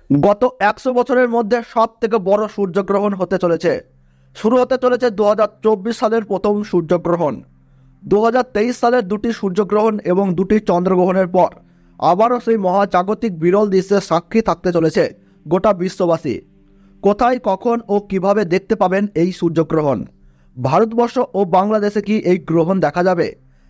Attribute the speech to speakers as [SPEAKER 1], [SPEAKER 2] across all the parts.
[SPEAKER 1] গত 100 বছরের মধ্যে সব থেকে বড় সূর্যগ্রহণ হতে চলেছে। শুরু হতে চলেছে 2024 সালের প্রথম সূর্যগ্রহণ। 2023 সালের দুটি সূর্যগ্রহণ এবং দুটি চন্দ্রগ্রহণের পর আবারও সেই মহাজাগতিক বিরল দৃশ্যের সাক্ষী থাকতে চলেছে গোটা বিশ্ববাসী। কোথায়, কখন ও কিভাবে দেখতে পাবেন এই সূর্যগ্রহণ? ভারতবর্ষ ও বাংলাদেশে কি এই গ্রহণ দেখা যাবে?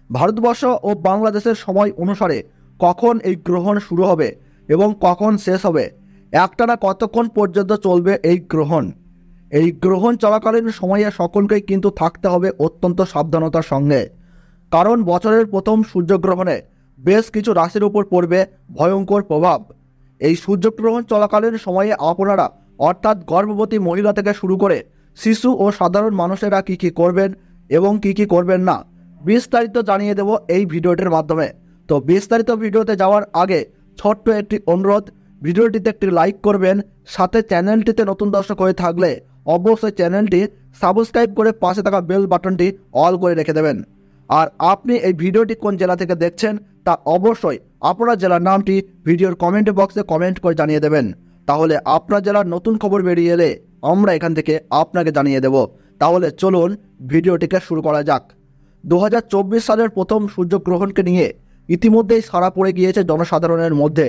[SPEAKER 1] ভারতবর্ষ ও বাংলাদেশের সময় অনুসারে কখন এই গ্রহণ শুরু হবে এবং কখন শেষ হবে? একটানা কতক্ষণ পর্যন্ত চলবে এই গ্রহণ? এই গ্রহণ চলাকালীন সময়ে সকলকেই কিন্তু থাকতে হবে অত্যন্ত সাবধানতার সঙ্গে, কারণ বছরের প্রথম সূর্যগ্রহণে বেশ কিছু রাশির উপর পড়বে ভয়ঙ্কর প্রভাব। এই সূর্যগ্রহণ চলাকালীন সময়ে আপনারা অর্থাৎ গর্ভবতী মহিলা থেকে শুরু করে শিশু ও সাধারণ মানুষেরা কী কী করবেন এবং কী কী করবেন না, বিস্তারিত জানিয়ে দেব এই ভিডিওটির মাধ্যমে। তো বিস্তারিত ভিডিওতে যাওয়ার আগে ছোট্ট একটি অনুরোধ, ভিডিওটিতে একটি লাইক করবেন, সাথে চ্যানেলটিতে নতুন দর্শক হয়ে থাকলে অবশ্যই চ্যানেলটি সাবস্ক্রাইব করে পাশে থাকা বেল বাটনটি অল করে রেখে দেবেন। আর আপনি এই ভিডিওটি কোন জেলা থেকে দেখছেন তা অবশ্যই আপনার জেলার নামটি ভিডিওর কমেন্ট বক্সে কমেন্ট করে জানিয়ে দেবেন। তাহলে আপনার জেলার নতুন খবর বেরিয়ে এলে আমরা এখান থেকে আপনাকে জানিয়ে দেব। তাহলে চলুন ভিডিওটিকে শুরু করা যাক। 2024 সালের প্রথম সূর্যগ্রহণকে নিয়ে ইতিমধ্যেই সাড়া পড়ে গিয়েছে জনসাধারণের মধ্যে,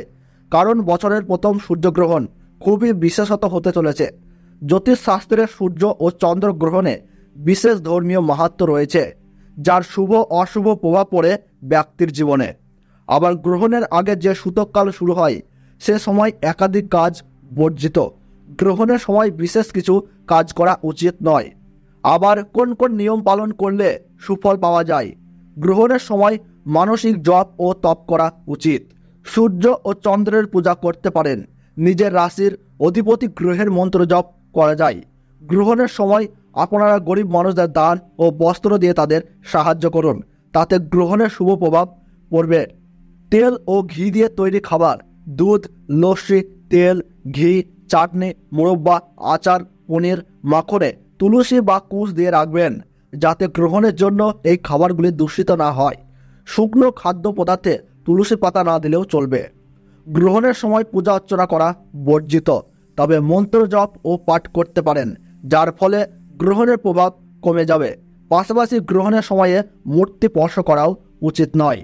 [SPEAKER 1] কারণ বছরের প্রথম সূর্যগ্রহণ খুবই বিশেষত হতে চলেছে। জ্যোতিষশাস্ত্রের সূর্য ও চন্দ্রগ্রহণে বিশেষ ধর্মীয় মাহাত্ম্য রয়েছে, যার শুভ অশুভ প্রভাব পড়ে ব্যক্তির জীবনে। আবার গ্রহণের আগে যে সূতককাল শুরু হয় সে সময় একাধিক কাজ বর্জিত। গ্রহণের সময় বিশেষ কিছু কাজ করা উচিত নয়। আবার কোন কোন নিয়ম পালন করলে সুফল পাওয়া যায়? গ্রহণের সময় মানসিক জপ ও তপ করা উচিত। সূর্য ও চন্দ্রের পূজা করতে পারেন। নিজের রাশির অধিপতি গ্রহের মন্ত্র জপ করা যায়। গ্রহণের সময় আপনারা গরিব মানুষদের দান ও বস্ত্র দিয়ে তাদের সাহায্য করুন, তাতে গ্রহণের শুভ প্রভাব পড়বে। তেল ও ঘি দিয়ে তৈরি খাবার, দুধ, লস্যি, তেল, ঘি, চাটনি, মুরব্বা, আচার, পনির, মাখনে তুলসী বা কুশ দিয়ে রাখবেন, যাতে গ্রহণের জন্য এই খাবারগুলি দূষিত না হয়। শুকনো খাদ্য পদার্থে তুলসী পাতা না দিলেও চলবে। গ্রহণের সময় পূজা অর্চনা করা বর্জিত, তবে মন্ত্র জপ ও পাঠ করতে পারেন, যার ফলে গ্রহণের প্রভাব কমে যাবে। পাশাপাশি গ্রহণের সময়ে মূর্তি স্পর্শ করাও উচিত নয়।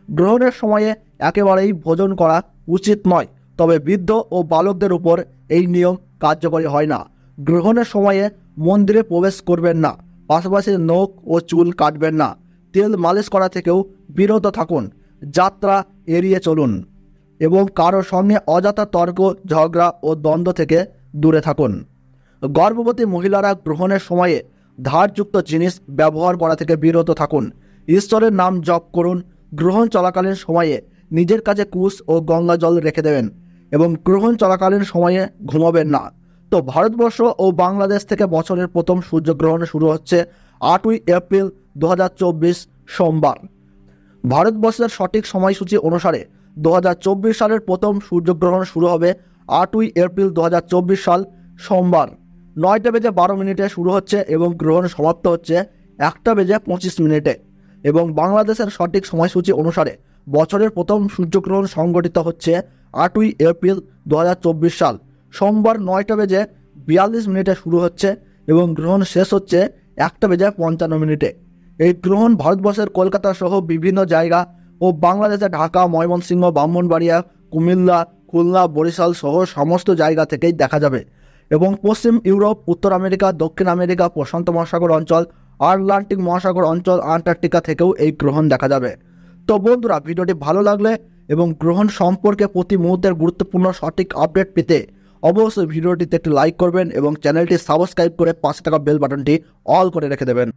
[SPEAKER 1] গ্রহণের সময়ে একেবারেই ভোজন করা উচিত নয়, তবে বৃদ্ধ ও বালকদের উপর এই নিয়ম কার্যকরী হয় না। গ্রহণের সময়ে মন্দিরে প্রবেশ করবেন না, পাশাপাশি নখ ও চুল কাটবেন না। তেল মালিশ করা থেকেও বিরত থাকুন। যাত্রা এড়িয়ে চলুন এবং কারোর সঙ্গে অযথা তর্ক, ঝগড়া ও দ্বন্দ্ব থেকে দূরে থাকুন। গর্ভবতী মহিলারা গ্রহণের সময়ে ধারযুক্ত জিনিস ব্যবহার করা থেকে বিরত থাকুন। ঈশ্বরের নাম জপ করুন। গ্রহণ চলাকালীন সময়ে নিজের কাছে কুশ ও গঙ্গা জল রেখে দেবেন এবং গ্রহণ চলাকালীন সময়ে ঘুমাবেন না। তো ভারতবর্ষ ও বাংলাদেশ থেকে বছরের প্রথম সূর্যগ্রহণ শুরু হচ্ছে 8ই এপ্রিল 2024 সোমবার। ভারতবর্ষের সঠিক সময়সূচি অনুসারে 2024 সালের প্রথম সূর্যগ্রহণ শুরু হবে 8ই এপ্রিল 2024 সাল সোমবার 9:12 শুরু হচ্ছে এবং গ্রহণ সমাপ্ত হচ্ছে 1:25 এবং বাংলাদেশের সঠিক সময়সূচি অনুসারে বছরের প্রথম সূর্যগ্রহণ সংঘটিত হচ্ছে 8ই এপ্রিল 2024 সাল সোমবার 9:42 শুরু হচ্ছে এবং গ্রহণ শেষ হচ্ছে 1:55। এই গ্রহণ ভারতবর্ষের কলকাতা সহ বিভিন্ন জায়গা ও বাংলাদেশে ঢাকা, ময়মনসিংহ, ব্রাহ্মণবাড়িয়া, কুমিল্লা, খুলনা, বরিশাল সহ সমস্ত জায়গা থেকেই দেখা যাবে এবং পশ্চিম ইউরোপ, উত্তর আমেরিকা, দক্ষিণ আমেরিকা, প্রশান্ত মহাসাগর অঞ্চল, আটলান্টিক মহাসাগর অঞ্চল, আন্টার্কটিকা থেকেও এই গ্রহণ দেখা যাবে। তো বন্ধুরা, ভিডিওটি ভালো লাগলে এবং গ্রহণ সম্পর্কে প্রতি মুহূর্তের গুরুত্বপূর্ণ সঠিক আপডেট পেতে অবশ্যই ভিডিওটিতে একটি লাইক করবেন এবং চ্যানেলটি সাবস্ক্রাইব করে পাশে থাকা বেল বাটনটি অল করে রেখে দেবেন।